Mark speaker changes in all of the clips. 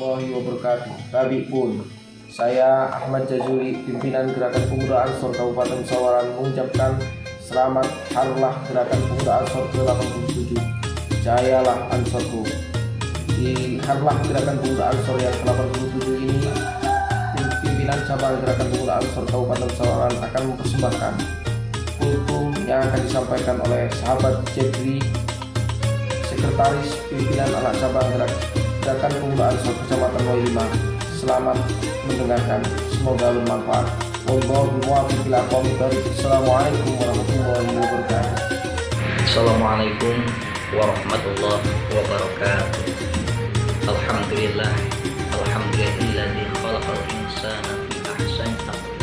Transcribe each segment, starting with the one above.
Speaker 1: warahmatullahi wabarakatuh. Tabi pun, saya Ahmad Jazuli, pimpinan Gerakan Pemuda Ansor Kabupaten Sawaran, mengucapkan selamat harlah Gerakan Pemuda Ansor ke-87. Jayalah Ansorku. Di harlah Gerakan Pemuda Ansor yang ke-87 ini, pimpinan cabang Gerakan Pemuda Ansor Kabupaten Sawaran akan mempersembahkan kultum yang akan disampaikan oleh sahabat Jebri, Sekretaris Pimpinan Anak Cabang Gerakan Pemuda Ansor Kecamatan Wailima. Selamat mendengarkan, semoga bermanfaat. Wallahul muwaffiq ila aqwamit thoriq. Assalamualaikum warahmatullahi wabarakatuh.
Speaker 2: Assalamualaikum warahmatullahi wabarakatuh. Alhamdulillah, alhamdulillahilladzi khalaqal insana fi ahsani taqwim.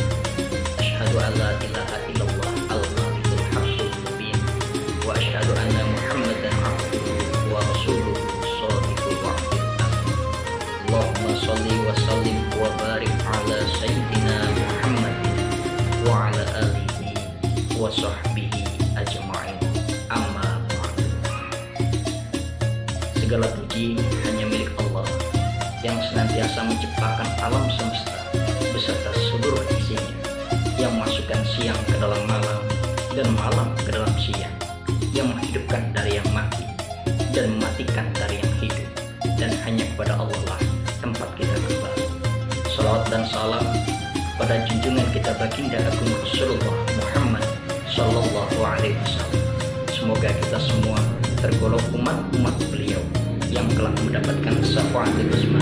Speaker 2: Asyhadu an la ilaha illallah al-malikul haqqul mubin wa asyhadu anna Muhammadan abduhu wa rasuluhu shadiqul wa'dil amin. Allahumma shalli wa sallim wa barik ala sayyidina Muhammadin wa ala alihi wa sahbihi ajma'in. Amma ba'du. Segala puji hanya milik Allah yang senantiasa menciptakan alam semesta beserta seluruh isinya, yang memasukkan siang ke dalam malam dan malam ke dalam siang, yang menghidupkan dari yang mati dan mematikan dari yang hidup, dan hanya kepada Allah lah tempat kita kembali. Salawat dan salam pada junjungan kita baginda agung Rasulullah Muhammad Sallallahu Alaihi Wasallam. Semoga kita semua tergolong umat-umat beliau yang telah mendapatkan syafaatul uzma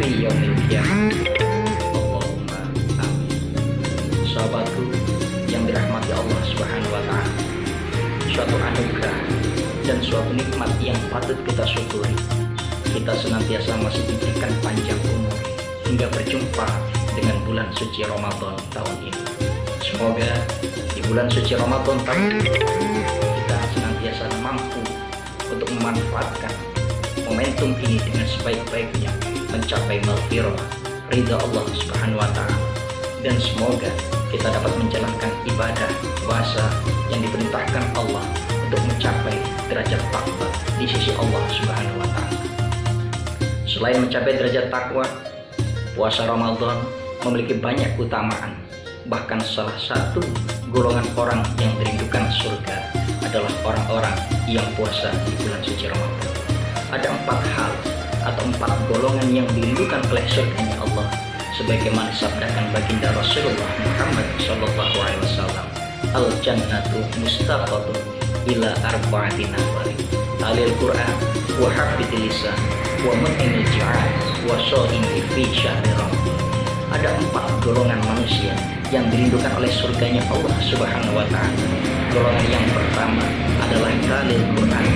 Speaker 2: fi yaumil qiyamah. Allahumma amin. Sahabatku yang dirahmati Allah Subhanahu wa taala, suatu anugerah dan suatu nikmat yang patut kita syukuri. Kita senantiasa masih diberikan panjang umur hingga berjumpa dengan bulan suci Ramadan tahun ini. Semoga di bulan suci Ramadan tahun ini kita senantiasa mampu untuk memanfaatkan momentum ini dengan sebaik-baiknya, mencapai maghfirah, ridha Allah Subhanahu wa taala, dan semoga kita dapat menjalankan ibadah puasa yang diperintahkan Allah untuk mencapai derajat takwa di sisi Allah Subhanahu wa taala. Selain mencapai derajat takwa, puasa Ramadan memiliki banyak keutamaan. Bahkan salah satu golongan orang yang dirindukan surga adalah orang-orang yang puasa di bulan suci Ramadan. Ada 4 hal atau 4 golongan yang dirindukan oleh surganya Allah, sebagaimana disabdakan baginda Rasulullah Muhammad Sallallahu Alaihi Wasallam, al-jannatu mustaqatun ila arba'ati nafari, talil Quran wa hafidil lisan wa mu'minil jihad wa sha'imi fi syahri Ramadan. Ada 4 golongan manusia yang dirindukan oleh surganya Allah Subhanahu wa taala. Golongan yang pertama adalah talil Quran,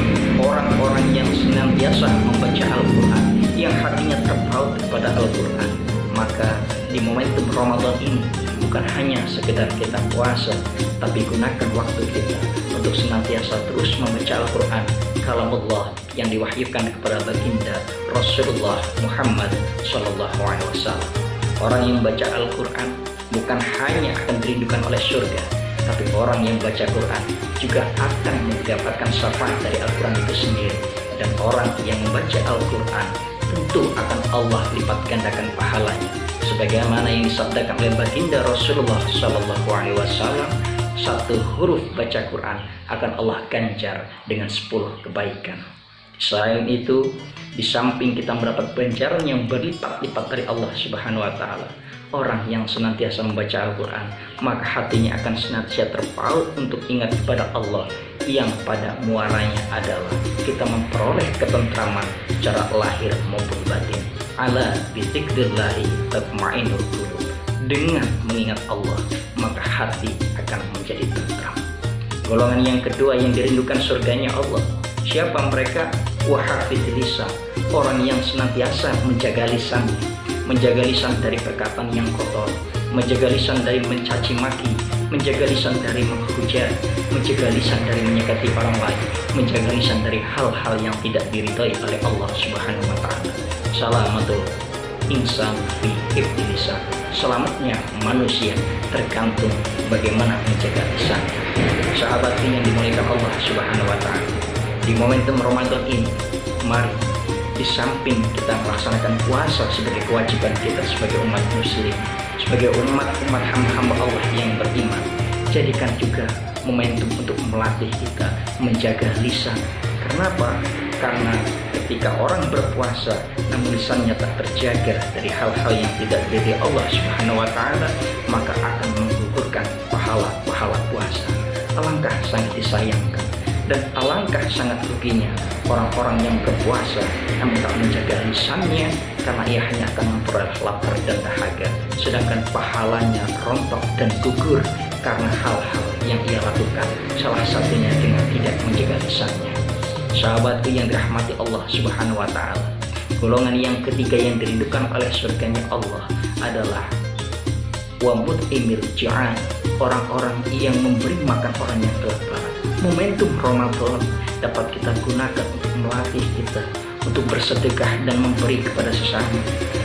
Speaker 2: orang-orang yang senantiasa membaca Al-Quran, yang hatinya terpaut kepada Al-Quran. Maka di momentum Ramadan ini bukan hanya sekedar kita puasa, tapi gunakan waktu kita untuk senantiasa terus membaca Al-Quran, kalam Allah yang diwahyukan kepada baginda Rasulullah Muhammad Sallallahu Alaihi Wasallam. Orang yang membaca Al-Quran bukan hanya akan dirindukan oleh surga, tapi orang yang baca Quran juga akan mendapatkan syafaat dari Al-Quran itu sendiri. Dan orang yang membaca Al-Quran tentu akan Allah lipat gandakan pahalanya, sebagaimana yang disabdakan oleh baginda Rasulullah Sallallahu Alaihi Wasallam, 1 huruf baca Quran akan Allah ganjar dengan 10 kebaikan. Selain itu, di samping kita mendapat ganjaran yang berlipat-lipat dari Allah Subhanahu wa taala, orang yang senantiasa membaca Al-Quran, maka hatinya akan senantiasa terpaut untuk ingat kepada Allah, yang pada muaranya adalah kita memperoleh ketentraman secara lahir maupun batin. Ala bizikrillahi tatma'innul qulub. Dengan mengingat Allah, maka hati akan menjadi tentram. Golongan yang kedua yang dirindukan surganya Allah, siapa mereka? Wahafidil lisan, orang yang senantiasa menjaga lisan, menjaga lisan dari perkataan yang kotor, menjaga lisan dari mencaci maki, menjaga lisan dari menghujat, menjaga lisan dari menyakiti orang lain, menjaga lisan dari hal-hal yang tidak diridhai oleh Allah Subhanahu wa taala. Salamatul insan fi hifdzi lisan. Selamatnya manusia tergantung bagaimana menjaga lisan. Sahabatku yang dimuliakan Allah Subhanahu wa taala, di momentum Ramadan ini, mari di samping kita melaksanakan puasa sebagai kewajiban kita sebagai umat muslim, sebagai umat hamba Allah yang beriman, jadikan juga momentum untuk melatih kita menjaga lisan. Kenapa? Karena ketika orang berpuasa namun lisannya tak terjaga dari hal-hal yang tidak diridhai Allah Subhanahu wa taala, maka akan menggugurkan pahala puasa. Alangkah sangat disayangkan dan alangkah sangat ruginya orang-orang yang berpuasa namun tak menjaga lisannya, karena ia hanya akan memperoleh lapar dan dahaga, sedangkan pahalanya rontok dan gugur karena hal-hal yang ia lakukan, salah satunya dengan tidak menjaga lisannya. Sahabatku yang dirahmati Allah Subhanahu wa taala, golongan yang ketiga yang dirindukan oleh surganya Allah adalah wa mut'imil ji'an, orang-orang yang memberi makan orang yang kelaparan. Momentum Ramadan dapat kita gunakan untuk melatih kita untuk bersedekah dan memberi kepada sesama,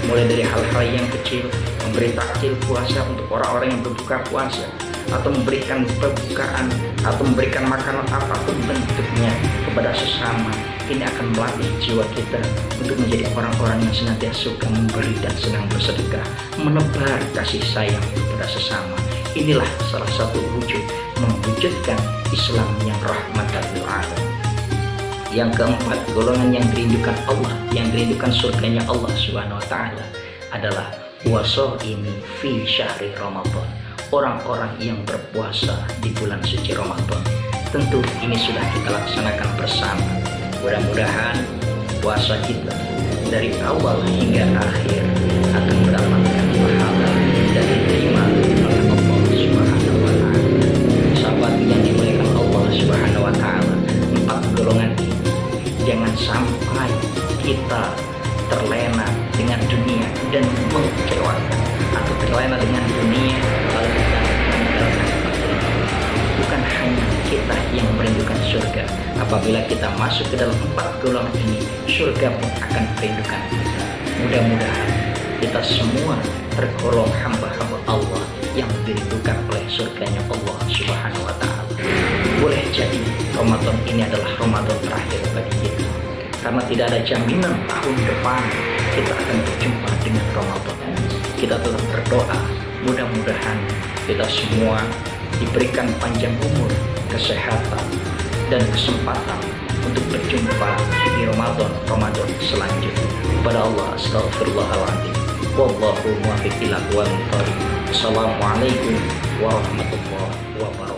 Speaker 2: mulai dari hal-hal yang kecil, memberi takjil puasa untuk orang-orang yang berbuka puasa, atau memberikan pembukaan, atau memberikan makanan apapun bentuknya kepada sesama. Ini akan melatih jiwa kita untuk menjadi orang-orang yang senantiasa suka memberi dan senang bersedekah, menebar kasih sayang kepada sesama. Inilah salah satu wujud mewujudkan Islam yang rahmatan lil alamin. Yang keempat, golongan yang dirindukan Allah, yang dirindukan surganya Allah Subhanahu wa taala adalah washaimi fi syahri Ramadan, orang-orang yang berpuasa di bulan suci Ramadan. Tentu ini sudah kita laksanakan bersama. Mudah-mudahan puasa kita dari awal hingga akhir akan mendapatkan pahala dan diterima oleh Allah Subhanahu wa taala. Sahabat yang dimuliakan Allah Subhanahu wa taala, 4 golongan ini jangan sampai kita terlena dengan dunia dan mengecewakan, atau terlena dengan dunia lalu kita meninggalkan surga. Bukan hanya kita yang merindukan surga, apabila kita masuk ke dalam 4 golongan ini, surga pun akan merindukan kita. Mudah-mudahan kita semua tergolong hamba-hamba Allah yang dirindukan oleh surganya Allah Subhanahu wa taala. Boleh jadi Ramadan ini adalah Ramadan terakhir bagi kita, karena tidak ada jaminan tahun depan kita akan berjumpa dengan Ramadan. Kita tetap berdoa, mudah-mudahan kita semua diberikan panjang umur, kesehatan, dan kesempatan untuk berjumpa di Ramadan selanjutnya. Kepada Allah, astagfirullahaladzim. Wallahu muwaffiq ila aqwamit thoriq. Assalamualaikum warahmatullahi wabarakatuh.